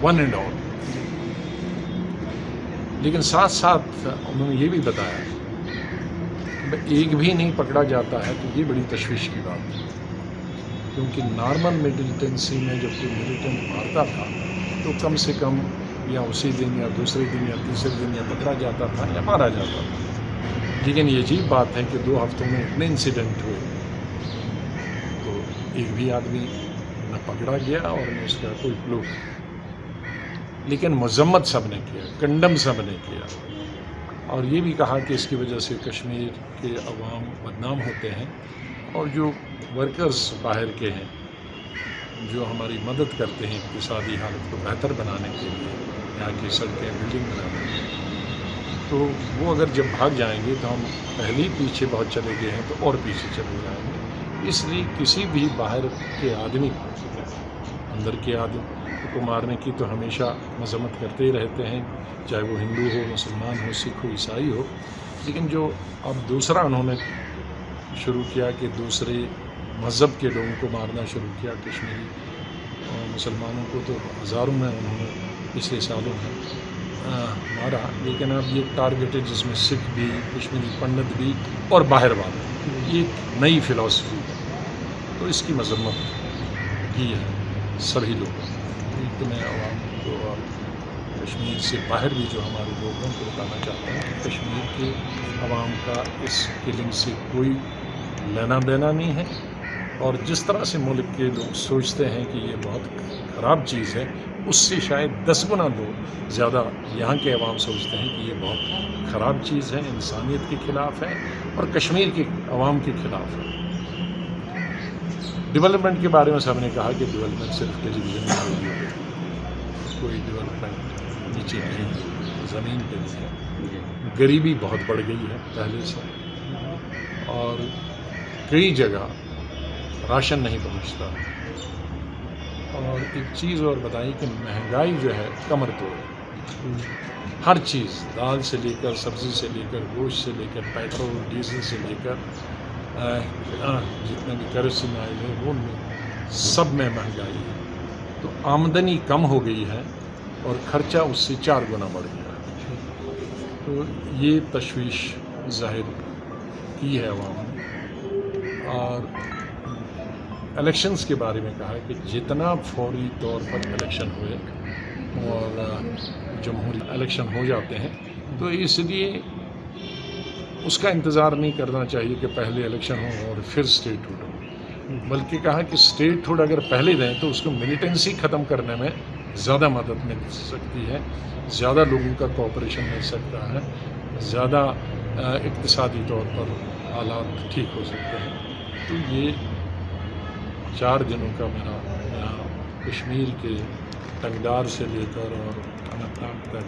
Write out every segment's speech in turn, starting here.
One and all. लेकिन साथ साथ उन्होंने ये भी बताया कि एक भी नहीं पकड़ा जाता है तो ये बड़ी तशवीश की बात है, क्योंकि नॉर्मल मिलिटेंसी में जब कोई मिलिटेंट मारता था तो कम से कम या उसी दिन या दूसरे दिन या तीसरे दिन या पकड़ा जाता था या मारा जाता था। लेकिन ये अजीब बात है कि 2 हफ्तों में इतने इंसिडेंट हुए तो एक भी आदमी न पकड़ा गया और न उसका कोई क्लू। लेकिन मजम्मत सब ने किया, कंडम सब ने किया, और ये भी कहा कि इसकी वजह से कश्मीर के अवाम बदनाम होते हैं और जो वर्कर्स बाहर के हैं जो हमारी मदद करते हैं इक़्तिसादी हालत को बेहतर बनाने के लिए, यहाँ की सड़कें बिल्डिंग बनाने के लिए, तो वो अगर जब भाग जाएंगे तो हम पहले ही पीछे बहुत चले गए हैं तो और पीछे चले जाएंगे। इसलिए किसी भी बाहर के आदमी को, अंदर के आदमी को मारने की तो हमेशा मजम्मत करते ही रहते हैं, चाहे वो हिंदू हो, मुसलमान हो, सिख हो, ईसाई हो। लेकिन जो अब दूसरा उन्होंने शुरू किया कि दूसरे मज़हब के लोगों को मारना शुरू किया, कश्मीरी मुसलमानों को तो हज़ारों में उन्होंने पिछले सालों में मारा, लेकिन अब ये टारगेटेड जिसमें सिख भी, कश्मीरी पंडित भी और बाहर वाले, ये नई फ़िलासफ़ी है, तो इसकी मजम्मत की है सभी लोगों ने। तो मैं आवाम को और कश्मीर से बाहर भी जो हमारे लोग हैं उनको बताना चाहता हूँ कि कश्मीर के आवाम का इस किलिंग से कोई लेना देना नहीं है, और जिस तरह से मुल्क के लोग सोचते हैं कि ये बहुत ख़राब चीज़ है, उससे शायद 10 गुना लोग ज़्यादा यहाँ के अवाम सोचते हैं कि ये बहुत ख़राब चीज़ है, इंसानियत के ख़िलाफ़ है और कश्मीर के अवाम के ख़िलाफ़ है। डेवलपमेंट के बारे में सबने कहा कि डेवलपमेंट सिर्फ टेलीविज़न में हो रही है, कोई डेवलपमेंट नीचे नहीं, ज़मीन पे नहीं है। गरीबी बहुत बढ़ गई है पहले से, और कई जगह राशन नहीं पहुंचता। और एक चीज़ और बताई कि महंगाई जो है कमर तोड़ है, हर चीज़, दाल से लेकर, सब्ज़ी से लेकर, गोश्त से लेकर, पेट्रोल डीजल से लेकर जितने भी केरोसिन ऑयल है वो सब में महंगाई है। तो आमदनी कम हो गई है और ख़र्चा उससे 4 गुना बढ़ गया है। तो ये तशवीश ज़ाहिर की है अवाम ने। और इलेक्शंस के बारे में कहा कि जितना फौरी तौर पर इलेक्शन हुए और जमहूरी इलेक्शन हो जाते हैं तो इसलिए उसका इंतज़ार नहीं करना चाहिए कि पहले इलेक्शन हो और फिर स्टेटहुड हो, बल्कि कहा कि स्टेटहुड अगर पहले दें तो उसको मिलिटेंसी ख़त्म करने में ज़्यादा मदद मिल सकती है, ज़्यादा लोगों का कोऑपरेशन मिल सकता है, ज़्यादा इक़्तिसादी तौर पर हालात ठीक हो सकते हैं। तो ये 4 दिनों का मेरा यहाँ कश्मीर के टंगदार से लेकर और अनंतनाग तक,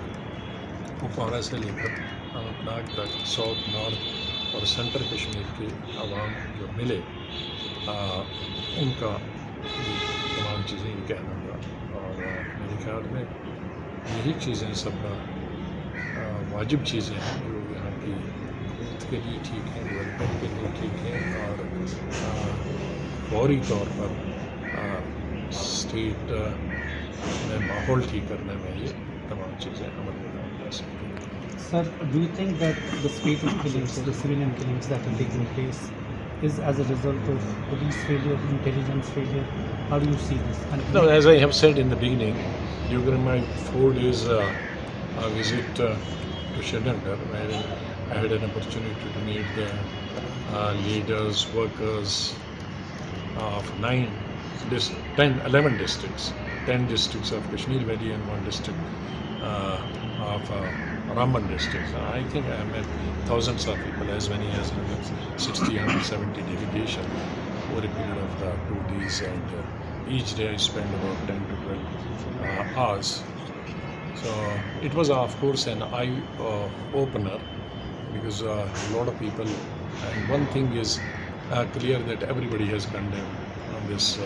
कुपवारा से लेकर अनंतनाग तक, साउथ, नॉर्थ और सेंट्रल कश्मीर के आवाम जो मिले उनका तमाम चीज़ें कहना हुआ। और मेरे ख्याल में यही चीज़ें सब वाजिब चीज़ें हैं जो यहाँ की ग्रोथ के लिए ठीक हैं, डेवलपमेंट के लिए ठीक हैं, और फौरी तौर पर स्टेट में माहौल ठीक करने में ये तमाम चीज़ें अमल में लाई जा सकती हैं। Sir, do you think that the spate of killings, the civilian killings that are taking place, is as a result of police failure, intelligence failure? How do you see this? No, as I have said in the beginning, during my 4 days visit to Srinagar, where I had an opportunity to meet the leaders, workers of 11 districts, 10 districts of Kashmir Valley and 1 district of Ramban district. I think I met thousands of people, as many as 160, 170 delegation over a period of 2 days, and each day I spent about 10 to 12 hours. So it was of course an eye opener, because a lot of people, and one thing is clear that everybody has condemned on this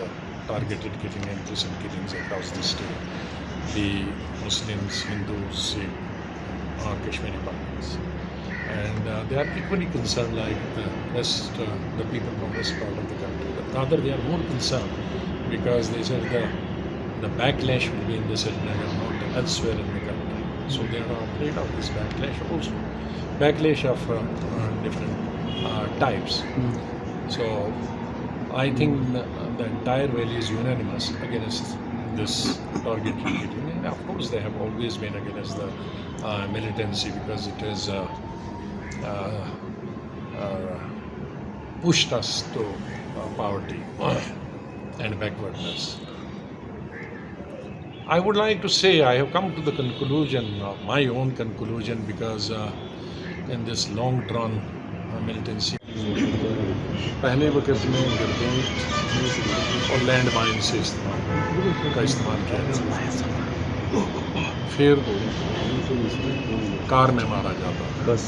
targeted killing and recent killings across the state. The Muslims, Hindus, Sikh or Kashmiri Pandits, and they are equally concerned like the rest, the people from this part of the country. But rather they are more concerned because they said the the backlash will be in the Srinagar, not elsewhere in the country. So they are afraid of this backlash also. Backlash of different types. So I think the entire valley is unanimous against this targeted killing. And of course they have always been against the militancy, because it has pushed us to poverty and backwardness. I would like to say I have come to the conclusion, my own conclusion, because in this long drawn militancy, पहले वक्त में गर्दन और land mine से इस्तेमाल किया जाता, फिर कार में मारा जाता था, बस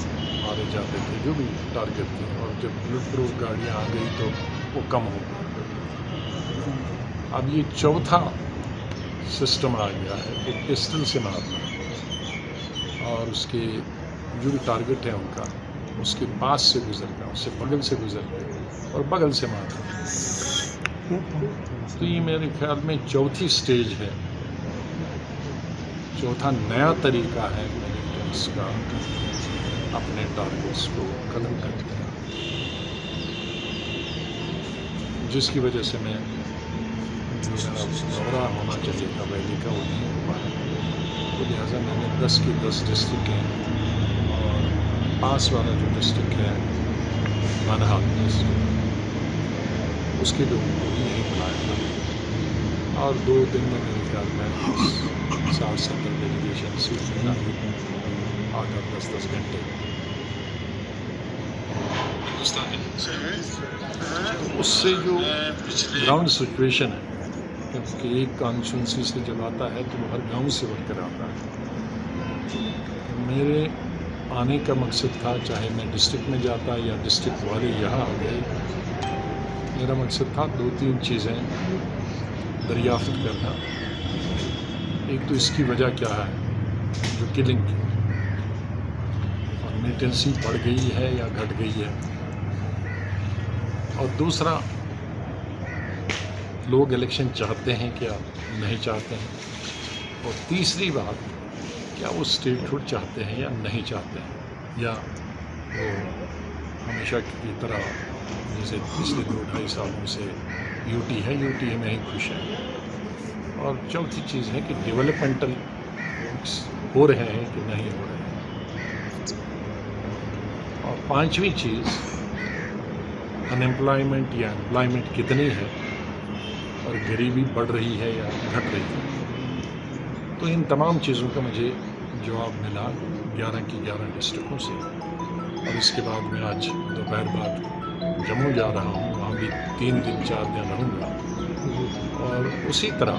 मारे जाते थे जो भी टारगेट थे, और जब बुलेट प्रूफ गाड़ियाँ आ गई तो वो कम हो गया। अब ये चौथा सिस्टम आ गया है कि पिस्टल से मारना, और उसके जो भी टारगेट है उनका उसके पास से गुजरना, उससे बगल से गुजरना और बगल से मारना। तो ये मेरे ख्याल में चौथी स्टेज है, चौथा नया तरीका है मिलिटेंट्स का अपने टारगेट्स को खत्म करने का, जिसकी वजह से मैं दौरा होना चाहिए था वैली का, वो नहीं हो पाया। तो लिहाजा मैंने 10 की 10 डिस्ट्रिक्ट हैं, और पास वाला जो डिस्ट्रिक्ट है मानहाल डिस्ट्रिक्ट, उसके लोगों को भी नहीं बुलाया था, और 2 दिन में मेरे ख्याल में 60-70 डेलीगेशन सीट मिला, 8-10 घंटे। उससे जो ग्राउंड सिचुएशन है, क्योंकि एक कॉन्स्टिट्यूंसी से जब आता है तो वो हर गांव से बनकर आता है। मेरे आने का मकसद था, चाहे मैं डिस्ट्रिक्ट में जाता या डिस्ट्रिक्ट वाले यहाँ आ गए, मेरा मकसद था 2-3 चीज़ें दरियाफ्त करना। एक तो इसकी वजह क्या है जो किलिंग की, और मिलिटेंसी बढ़ गई है या घट गई है, और दूसरा लोग इलेक्शन चाहते हैं क्या नहीं चाहते हैं, और तीसरी बात क्या वो स्टेटहुड चाहते हैं या नहीं चाहते हैं, या वो हमेशा की तरह जैसे पिछले 2-2.5 सालों से यूटी है, यूटी में ही खुश है। और चौथी चीज़ है कि डेवलपमेंटल हो रहे हैं कि नहीं हो रहे हैं, और पांचवी चीज़ अनएम्प्लॉयमेंट या एम्प्लॉयमेंट कितनी है, और गरीबी बढ़ रही है या घट रही है। तो इन तमाम चीज़ों का मुझे जवाब मिला 11 की 11 डिस्ट्रिक्टों से, और इसके बाद मैं आज दोपहर बाद जम्मू जा रहा हूँ, वहाँ भी 3 दिन 4 दिन रहूँगा, और उसी तरह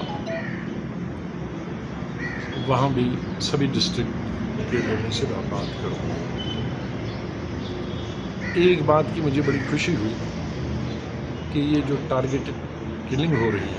वहाँ भी सभी डिस्ट्रिक्ट के लोगों से बात करूँगा। एक बात की मुझे बड़ी खुशी हुई कि ये जो टारगेटेड किलिंग हो रही है